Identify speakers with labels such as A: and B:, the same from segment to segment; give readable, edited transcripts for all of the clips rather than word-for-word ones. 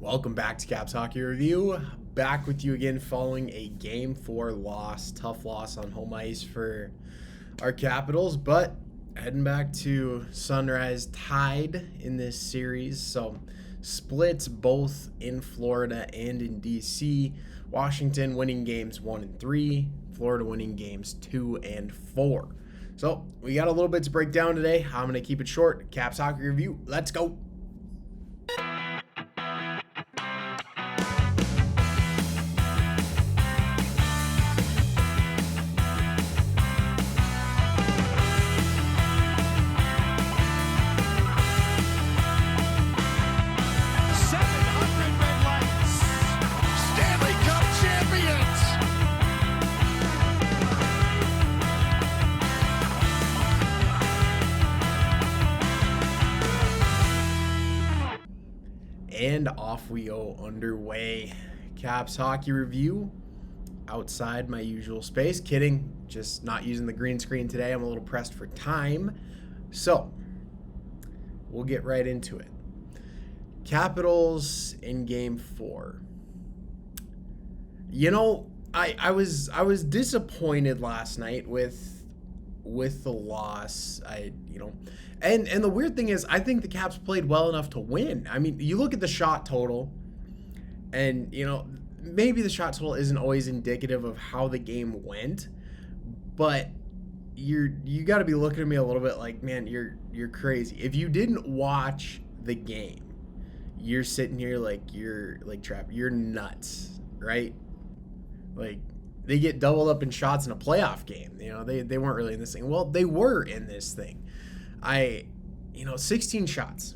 A: Welcome back to Caps Hockey Review. Back with you again following a Game 4 loss. Tough loss on home ice for our Capitals, but heading back to Sunrise tied in this series. So splits both in Florida and in DC. Washington winning games 1 and 3. Florida winning games 2 and 4. So we got a little bit to break down today. I'm going to keep it short. Caps Hockey Review. Let's go. And off we go underway. Caps Hockey Review outside my usual space. Kidding, just not using the green screen today. I'm a little pressed for time. So we'll get right into it. Capitals in Game 4. You know, I was disappointed last night with the loss. And the weird thing is, I think the Caps played well enough to win. I mean, you look at the shot total, and maybe the shot total isn't always indicative of how the game went, but you got to be looking at me a little bit like, man, you're crazy. If you didn't watch the game, you're sitting here like you're nuts, right? Like, they get doubled up in shots in a playoff game. They weren't really in this thing. Well, they were in this thing. 16 shots.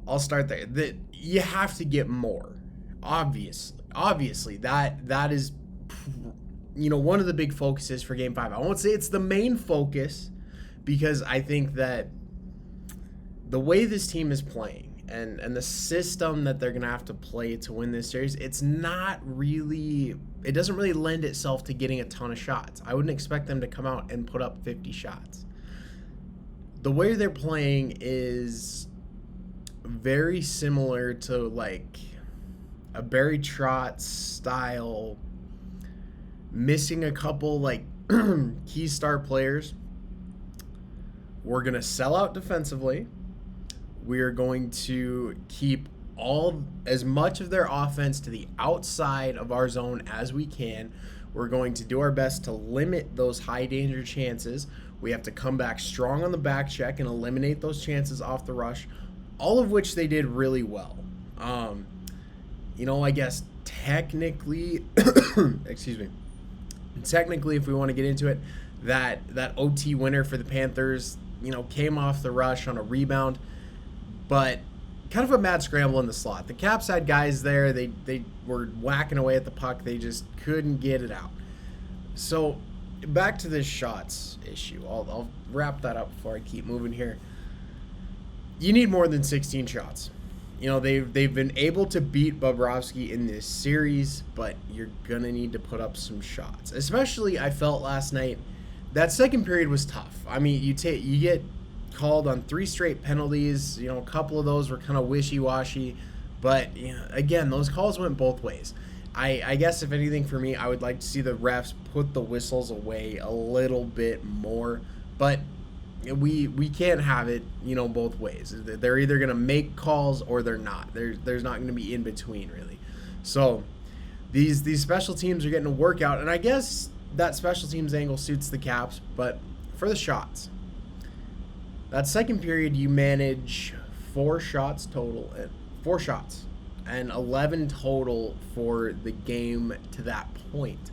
A: I'll start there. You have to get more. Obviously, that is, one of the big focuses for Game 5. I won't say it's the main focus, because I think that the way this team is playing and the system that they're going to have to play to win this series, it doesn't really lend itself to getting a ton of shots. I wouldn't expect them to come out and put up 50 shots. The way they're playing is very similar to like a Barry Trotz style, missing a couple like key star players. We're going to sell out defensively. We are going to keep as much of their offense to the outside of our zone as we can. We're going to do our best to limit those high danger chances. We have to come back strong on the back check and eliminate those chances off the rush, all of which they did really well. I guess technically, excuse me, technically, if we want to get into it, that OT winner for the Panthers, came off the rush on a rebound, but kind of a mad scramble in the slot. The Caps had guys there. They were whacking away at the puck. They just couldn't get it out. So back to this shots issue. I'll wrap that up before I keep moving here. You need more than 16 shots. They've been able to beat Bobrovsky in this series, but you're going to need to put up some shots. Especially, I felt last night, that second period was tough. I mean, you get called on 3 straight penalties. A couple of those were kind of wishy-washy, but again, those calls went both ways. I guess if anything for me, I would like to see the refs put the whistles away a little bit more, but we can't have it both ways. They're either going to make calls or they're not. There's not going to be in between, really. So these special teams are getting a workout, and I guess that special teams angle suits the Caps. But for the shots, that second period, you manage 4 shots total, 4 shots, and 11 total for the game to that point.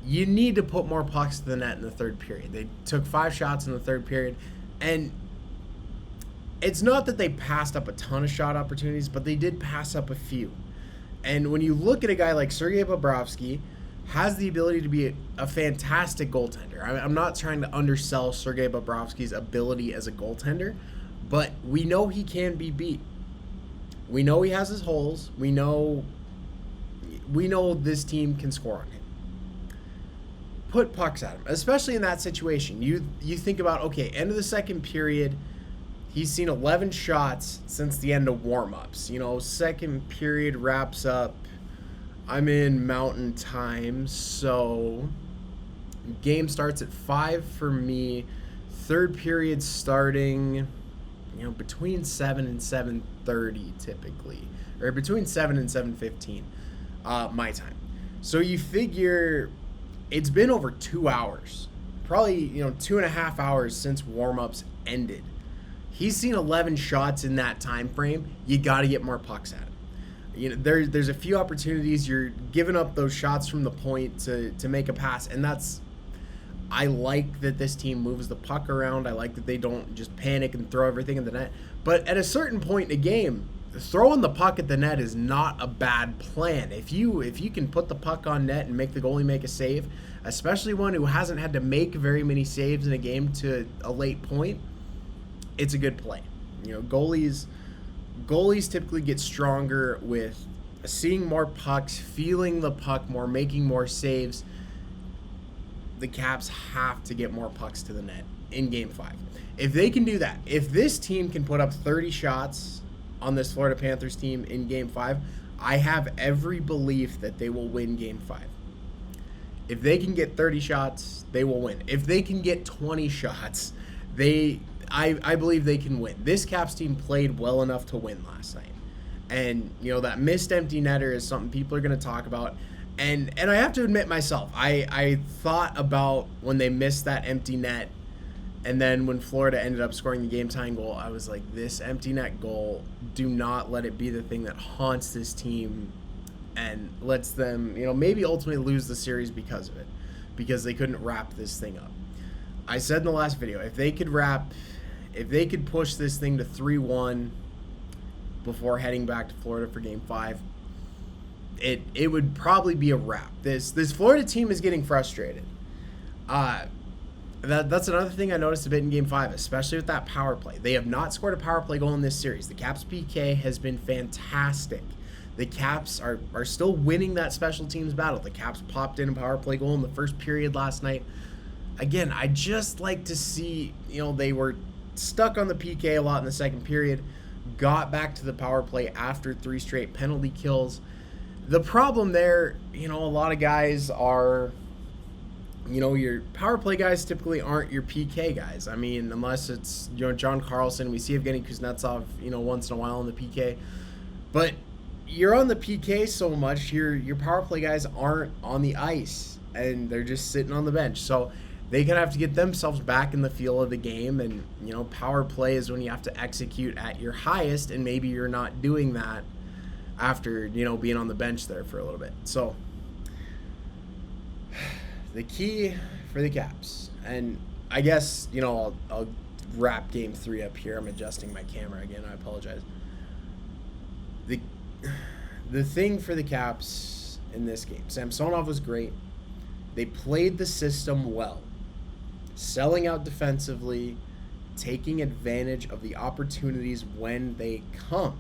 A: You need to put more pucks to the net in the third period. They took 5 shots in the third period, and it's not that they passed up a ton of shot opportunities, but they did pass up a few. And when you look at a guy like Sergei Bobrovsky, has the ability to be a fantastic goaltender. I'm not trying to undersell Sergei Bobrovsky's ability as a goaltender, but we know he can be beat. We know he has his holes. We know this team can score on him. Put pucks at him, especially in that situation. You think about, okay, end of the second period, He's seen 11 shots since the end of warm-ups. Second period wraps up. I'm in Mountain Time, so game starts at 5 for me. Third period starting, between 7 and 7:30 typically, or between 7 and 7:15 my time. So you figure it's been over 2 hours, probably 2.5 hours since warm-ups ended. He's seen 11 shots in that time frame. You got to get more pucks at him. There's a few opportunities. You're giving up those shots from the point to make a pass, and I like that this team moves the puck around. I like that they don't just panic and throw everything in the net. But at a certain point in the game, throwing the puck at the net is not a bad plan. If you can put the puck on net and make the goalie make a save, especially one who hasn't had to make very many saves in a game to a late point, it's a good play. Goalies typically get stronger with seeing more pucks, feeling the puck more, making more saves. The Caps have to get more pucks to the net in Game 5. If they can do that, if this team can put up 30 shots on this Florida Panthers team in Game 5, I have every belief that they will win Game 5. If they can get 30 shots, they will win. If they can get 20 shots, I believe they can win. This Caps team played well enough to win last night. And, that missed empty netter is something people are going to talk about. And I have to admit myself, I thought about when they missed that empty net, and then when Florida ended up scoring the game-tying goal, I was like, this empty net goal, do not let it be the thing that haunts this team and lets them, maybe ultimately lose the series because of it, because they couldn't wrap this thing up. I said in the last video, if they could push this thing to 3-1 before heading back to Florida for Game 5, it would probably be a wrap. This Florida team is getting frustrated. That's another thing I noticed a bit in Game 5, especially with that power play. They have not scored a power play goal in this series. The Caps PK has been fantastic. The Caps are still winning that special teams battle. The Caps popped in a power play goal in the first period last night. Again, I just like to see, they were stuck on the PK a lot in the second period, got back to the power play after 3 straight penalty kills. The problem there, a lot of guys are, your power play guys typically aren't your PK guys. I mean, unless it's, John Carlson. We see Evgeny Kuznetsov, once in a while on the PK. But you're on the PK so much, your power play guys aren't on the ice, and they're just sitting on the bench. So they kind of have to get themselves back in the feel of the game, and, power play is when you have to execute at your highest, and maybe you're not doing that after, being on the bench there for a little bit. So the key for the Caps, and I guess, I'll wrap Game 3 up here. I'm adjusting my camera again. I apologize. The thing for the Caps in this game, Samsonov was great. They played the system well, selling out defensively, taking advantage of the opportunities when they come.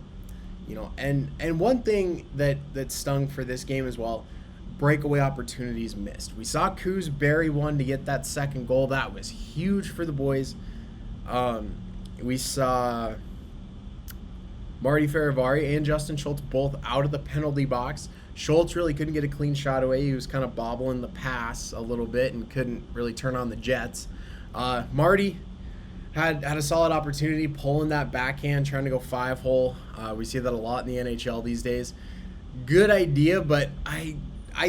A: And one thing that stung for this game as well, breakaway opportunities missed. We saw Kuz bury one to get that second goal. That was huge for the boys. We saw Marty Farivari and Justin Schultz both out of the penalty box. Schultz really couldn't get a clean shot away. He was kind of bobbling the pass a little bit and couldn't really turn on the jets. Marty had a solid opportunity pulling that backhand, trying to go 5-hole. We see that a lot in the NHL these days. Good idea, but I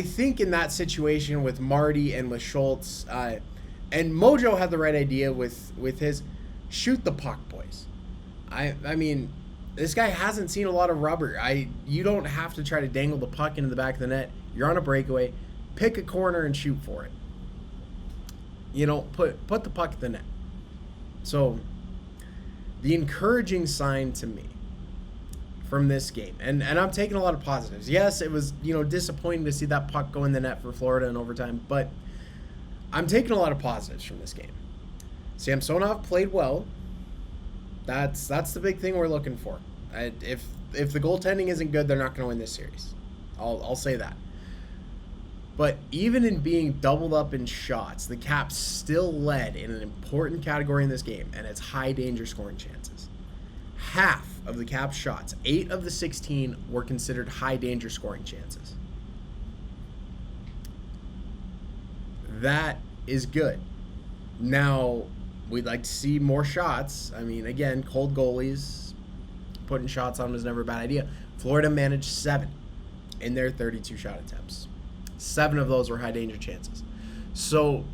A: think in that situation with Marty and with Schultz, and Mojo had the right idea with his shoot the puck, boys. I mean, this guy hasn't seen a lot of rubber. You don't have to try to dangle the puck into the back of the net. You're on a breakaway. Pick a corner and shoot for it. Put the puck at the net. So, the encouraging sign to me from this game, and I'm taking a lot of positives. Yes, it was, disappointing to see that puck go in the net for Florida in overtime, but I'm taking a lot of positives from this game. Samsonov played well. That's the big thing we're looking for. If the goaltending isn't good, they're not going to win this series. I'll say that. But even in being doubled up in shots, the Caps still led in an important category in this game, and it's high danger scoring chances. half of the Caps shots, 8 of the 16, were considered high danger scoring chances. That is good. Now, we'd like to see more shots. I mean, again, cold goalies, putting shots on them is never a bad idea. Florida managed 7 in their 32 shot attempts. 7 of those were high danger chances. So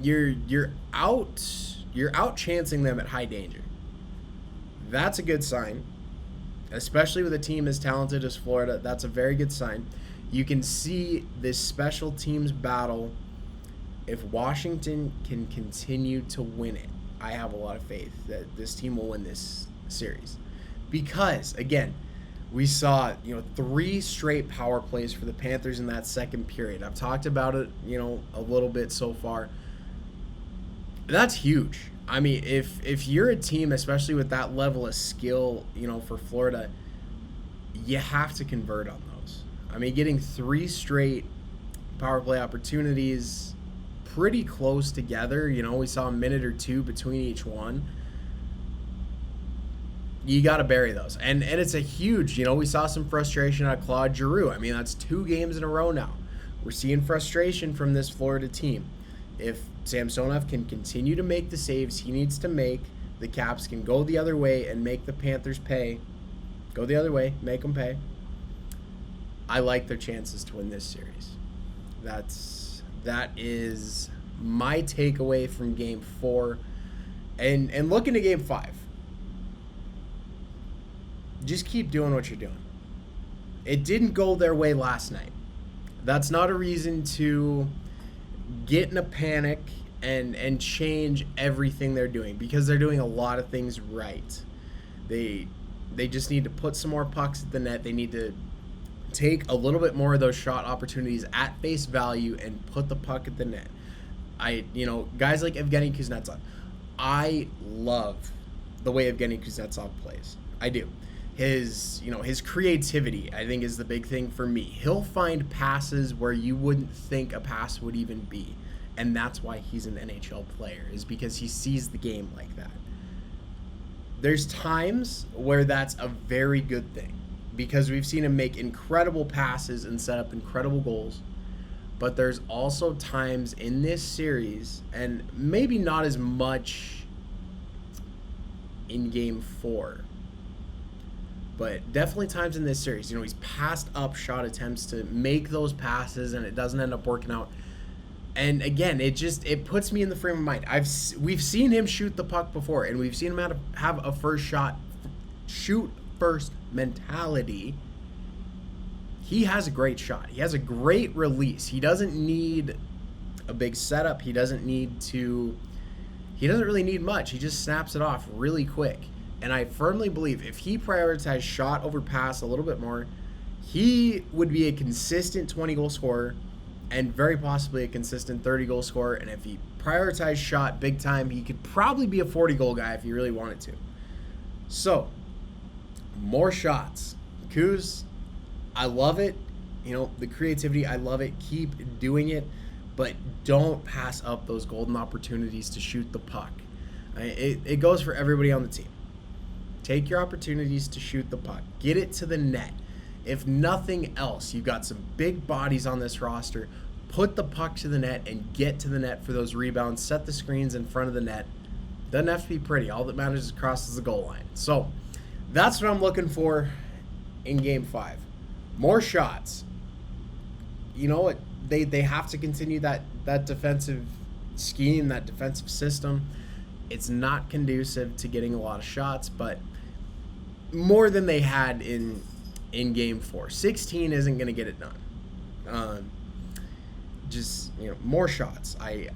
A: you're out chancing them at high danger. That's a good sign, especially with a team as talented as Florida. That's a very good sign. You can see this special teams battle. If Washington can continue to win it, I have a lot of faith that this team will win this series. Because, again, we saw, 3 straight power plays for the Panthers in that second period. I've talked about it, a little bit so far. That's huge. I mean, if you're a team, especially with that level of skill, for Florida, you have to convert on those. I mean, getting 3 straight power play opportunities pretty close together. We saw a minute or 2 between each one. You got to bury those. And it's a huge, we saw some frustration out of Claude Giroux. I mean, that's 2 games in a row now. We're seeing frustration from this Florida team. If Samsonov can continue to make the saves he needs to make, the Caps can go the other way and make the Panthers pay. Go the other way, make them pay. I like their chances to win this series. That is my takeaway from Game 4. And looking to Game 5. Just keep doing what you're doing. It didn't go their way last night. That's not a reason to get in a panic and change everything they're doing, because they're doing a lot of things right. They just need to put some more pucks at the net. They need to take a little bit more of those shot opportunities at face value and put the puck at the net. Guys like Evgeny Kuznetsov, I love the way Evgeny Kuznetsov plays. I do. His creativity, I think, is the big thing for me. He'll find passes where you wouldn't think a pass would even be. And that's why he's an NHL player, is because he sees the game like that. There's times where that's a very good thing, because we've seen him make incredible passes and set up incredible goals. But there's also times in this series, and maybe not as much in Game 4, but definitely times in this series, he's passed up shot attempts to make those passes and it doesn't end up working out. And again, it puts me in the frame of mind. We've seen him shoot the puck before, and we've seen him have a shoot first mentality. He has a great shot. He has a great release. He doesn't need a big setup. He doesn't really need much. He just snaps it off really quick. And I firmly believe if he prioritized shot over pass a little bit more, he would be a consistent 20-goal scorer and very possibly a consistent 30-goal scorer. And if he prioritized shot big time, he could probably be a 40-goal guy if he really wanted to. So, more shots. Kuz, I love it. The creativity, I love it. Keep doing it. But don't pass up those golden opportunities to shoot the puck. It goes for everybody on the team. Take your opportunities to shoot the puck. Get it to the net. If nothing else, you've got some big bodies on this roster. Put the puck to the net and get to the net for those rebounds. Set the screens in front of the net. Doesn't have to be pretty. All that matters is crosses the goal line. So that's what I'm looking for in Game 5. More shots. You know what? They have to continue that defensive scheme, that defensive system. It's not conducive to getting a lot of shots, but more than they had in Game 4. 16 isn't going to get it done. More shots. I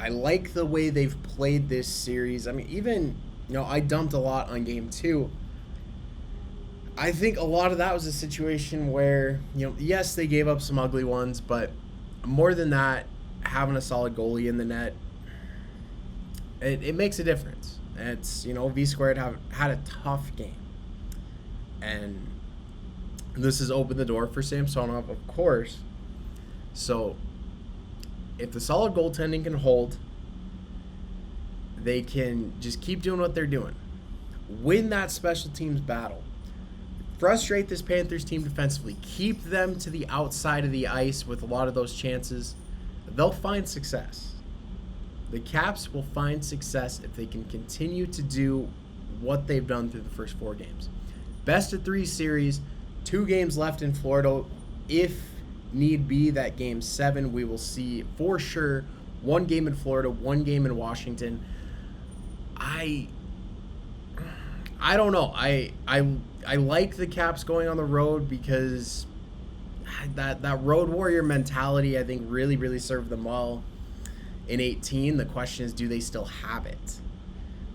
A: like the way they've played this series. I mean, even, I dumped a lot on Game 2. I think a lot of that was a situation where, yes, they gave up some ugly ones, but more than that, having a solid goalie in the net, it makes a difference. It's, V Squared had a tough game. And this has opened the door for Samsonov, of course. So, if the solid goaltending can hold, they can just keep doing what they're doing. win that special teams battle. Frustrate this Panthers team defensively. Keep them to the outside of the ice with a lot of those chances. They'll find success. The Caps will find success if they can continue to do what they've done through the first 4 games. Best of 3 series, 2 games left in Florida. If need be, that game 7, we will see for sure 1 game in Florida, 1 game in Washington. I don't know. I like the Caps going on the road because that road warrior mentality, I think, really served them well in 18. The question is, do they still have it?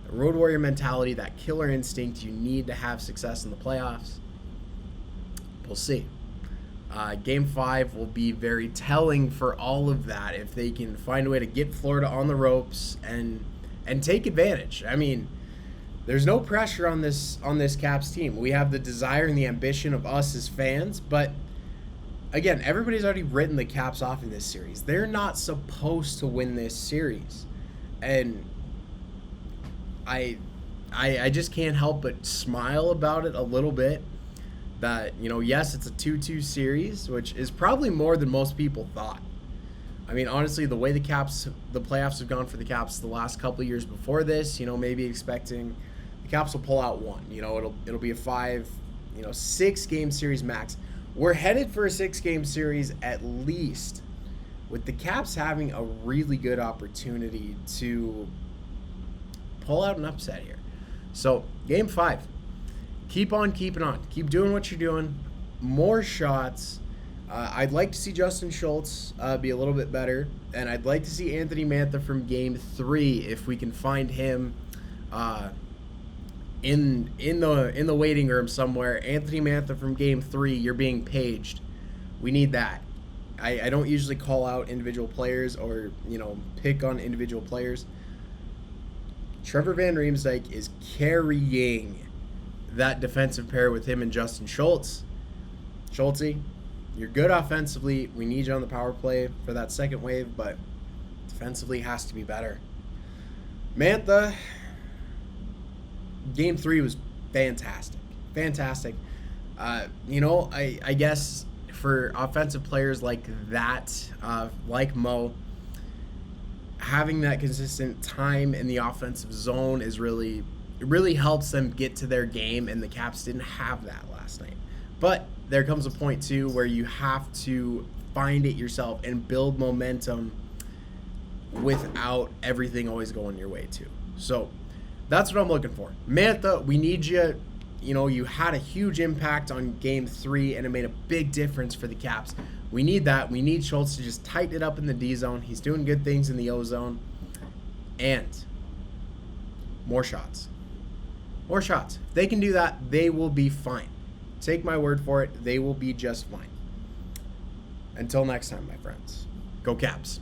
A: The road warrior mentality, that killer instinct, you need to have success in the playoffs. We'll see. Game 5 will be very telling for all of that if they can find a way to get Florida on the ropes and take advantage. I mean, there's no pressure on this Caps team. We have the desire and the ambition of us as fans, but again, everybody's already written the Caps off in this series. They're not supposed to win this series. And I just can't help but smile about it a little bit. That, yes, it's a 2-2 series, which is probably more than most people thought. I mean, honestly, the way the playoffs have gone for the Caps the last couple of years before this, maybe expecting the Caps will pull out 1. It'll be a 6-game series max. We're headed for a 6-game series at least, with the Caps having a really good opportunity to pull out an upset here. So, game 5. Keep on keeping on. Keep doing what you're doing. More shots. I'd like to see Justin Schultz be a little bit better, and I'd like to see Anthony Mantha from Game 3 if we can find him in the waiting room somewhere. Anthony Mantha from Game 3, you're being paged. We need that. I don't usually call out individual players or pick on individual players. Trevor Van Riemsdyk is carrying that defensive pair with him and Justin Schultz. Schultzy, you're good offensively. We need you on the power play for that second wave, but defensively has to be better. Mantha, Game 3 was fantastic. Fantastic. I guess for offensive players like that, like Mo, having that consistent time in the offensive zone is really helps them get to their game, and the Caps didn't have that last night. But there comes a point, too, where you have to find it yourself and build momentum without everything always going your way, too. So that's what I'm looking for. Mantha, we need you. You had a huge impact on Game 3, and it made a big difference for the Caps. We need that. We need Schultz to just tighten it up in the D zone. He's doing good things in the O zone. And more shots. More shots. If they can do that, they will be fine. Take my word for it. They will be just fine. Until next time, my friends. Go Caps.